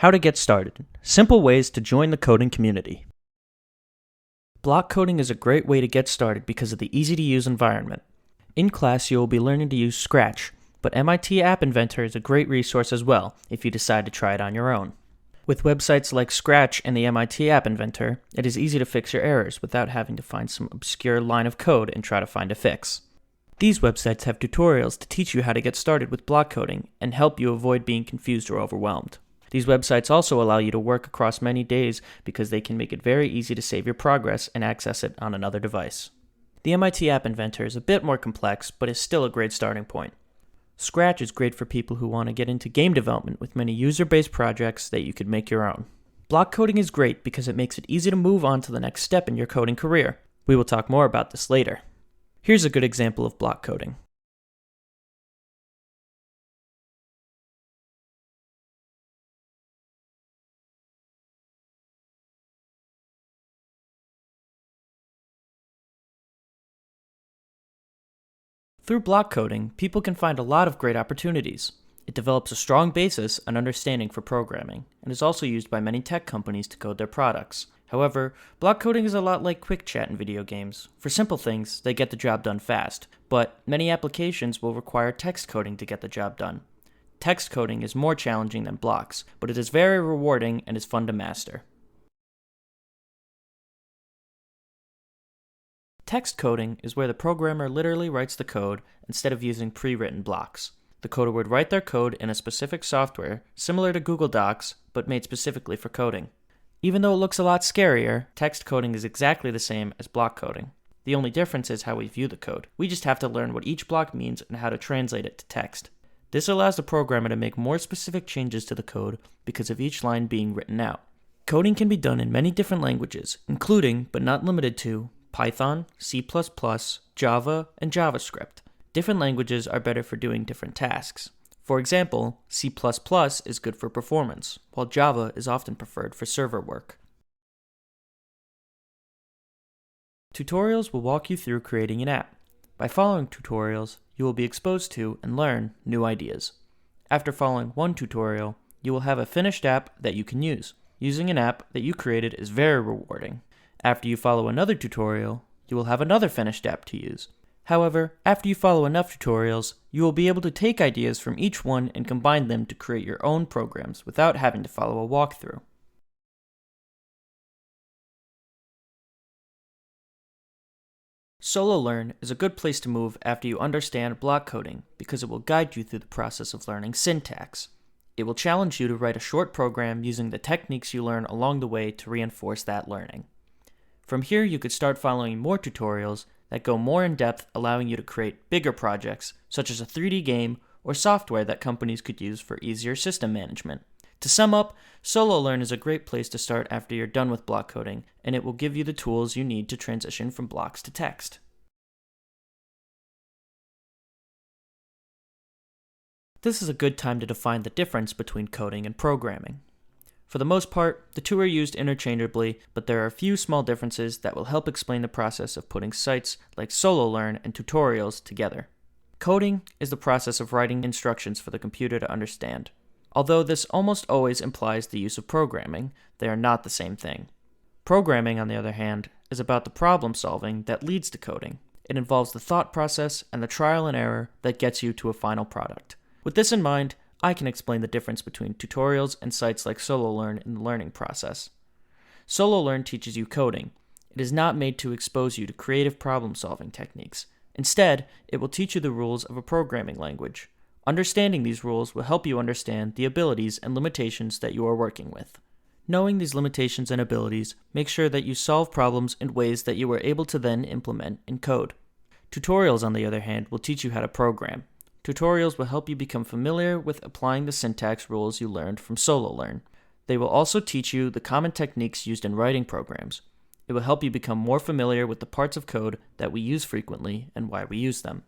How to get started. Simple ways to join the coding community. Block coding is a great way to get started because of the easy-to-use environment. In class, you will be learning to use Scratch, but MIT App Inventor is a great resource as well if you decide to try it on your own. With websites like Scratch and the MIT App Inventor, it is easy to fix your errors without having to find some obscure line of code and try to find a fix. These websites have tutorials to teach you how to get started with block coding and help you avoid being confused or overwhelmed. These websites also allow you to work across many days because they can make it very easy to save your progress and access it on another device. The MIT App Inventor is a bit more complex, but is still a great starting point. Scratch is great for people who want to get into game development with many user-based projects that you could make your own. Block coding is great because it makes it easy to move on to the next step in your coding career. We will talk more about this later. Here's a good example of block coding. Through block coding, people can find a lot of great opportunities. It develops a strong basis and understanding for programming, and is also used by many tech companies to code their products. However, block coding is a lot like quick chat in video games. For simple things, they get the job done fast, but many applications will require text coding to get the job done. Text coding is more challenging than blocks, but it is very rewarding and is fun to master. Text coding is where the programmer literally writes the code instead of using pre-written blocks. The coder would write their code in a specific software, similar to Google Docs, but made specifically for coding. Even though it looks a lot scarier, text coding is exactly the same as block coding. The only difference is how we view the code. We just have to learn what each block means and how to translate it to text. This allows the programmer to make more specific changes to the code because of each line being written out. Coding can be done in many different languages, including, but not limited to, Python, C++, Java, and JavaScript. Different languages are better for doing different tasks. For example, C++ is good for performance, while Java is often preferred for server work. Tutorials will walk you through creating an app. By following tutorials, you will be exposed to and learn new ideas. After following one tutorial, you will have a finished app that you can use. Using an app that you created is very rewarding. After you follow another tutorial, you will have another finished app to use. However, after you follow enough tutorials, you will be able to take ideas from each one and combine them to create your own programs without having to follow a walkthrough. Solo Learn is a good place to move after you understand block coding because it will guide you through the process of learning syntax. It will challenge you to write a short program using the techniques you learn along the way to reinforce that learning. From here, you could start following more tutorials that go more in depth, allowing you to create bigger projects, such as a 3D game or software that companies could use for easier system management. To sum up, Solo Learn is a great place to start after you're done with block coding, and it will give you the tools you need to transition from blocks to text. This is a good time to define the difference between coding and programming. For the most part, the two are used interchangeably, but there are a few small differences that will help explain the process of putting sites like Solo Learn and tutorials together. Coding is the process of writing instructions for the computer to understand. Although this almost always implies the use of programming, they are not the same thing. Programming, on the other hand, is about the problem solving that leads to coding. It involves the thought process and the trial and error that gets you to a final product. With this in mind, I can explain the difference between tutorials and sites like Solo Learn in the learning process. Solo Learn teaches you coding. It is not made to expose you to creative problem-solving techniques. Instead, it will teach you the rules of a programming language. Understanding these rules will help you understand the abilities and limitations that you are working with. Knowing these limitations and abilities makes sure that you solve problems in ways that you are able to then implement in code. Tutorials, on the other hand, will teach you how to program. Tutorials will help you become familiar with applying the syntax rules you learned from Solo Learn. They will also teach you the common techniques used in writing programs. It will help you become more familiar with the parts of code that we use frequently and why we use them.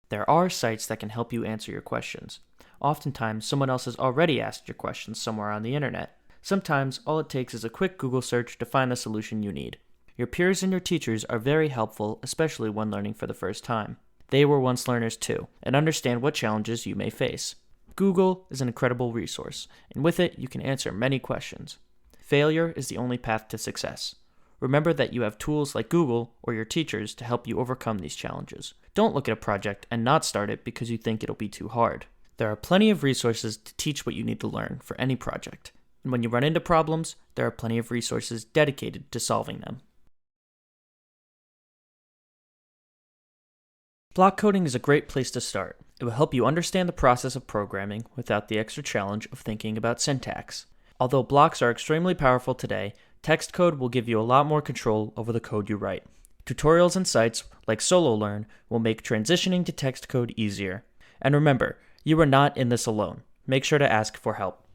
There are sites that can help you answer your questions. Oftentimes, someone else has already asked your questions somewhere on the internet. Sometimes, all it takes is a quick Google search to find the solution you need. Your peers and your teachers are very helpful, especially when learning for the first time. They were once learners too, and understand what challenges you may face. Google is an incredible resource, and with it, you can answer many questions. Failure is the only path to success. Remember that you have tools like Google or your teachers to help you overcome these challenges. Don't look at a project and not start it because you think it'll be too hard. There are plenty of resources to teach what you need to learn for any project. And when you run into problems, there are plenty of resources dedicated to solving them. Block coding is a great place to start. It will help you understand the process of programming without the extra challenge of thinking about syntax. Although blocks are extremely powerful today, text code will give you a lot more control over the code you write. Tutorials and sites like SoloLearn will make transitioning to text code easier. And remember, you are not in this alone. Make sure to ask for help.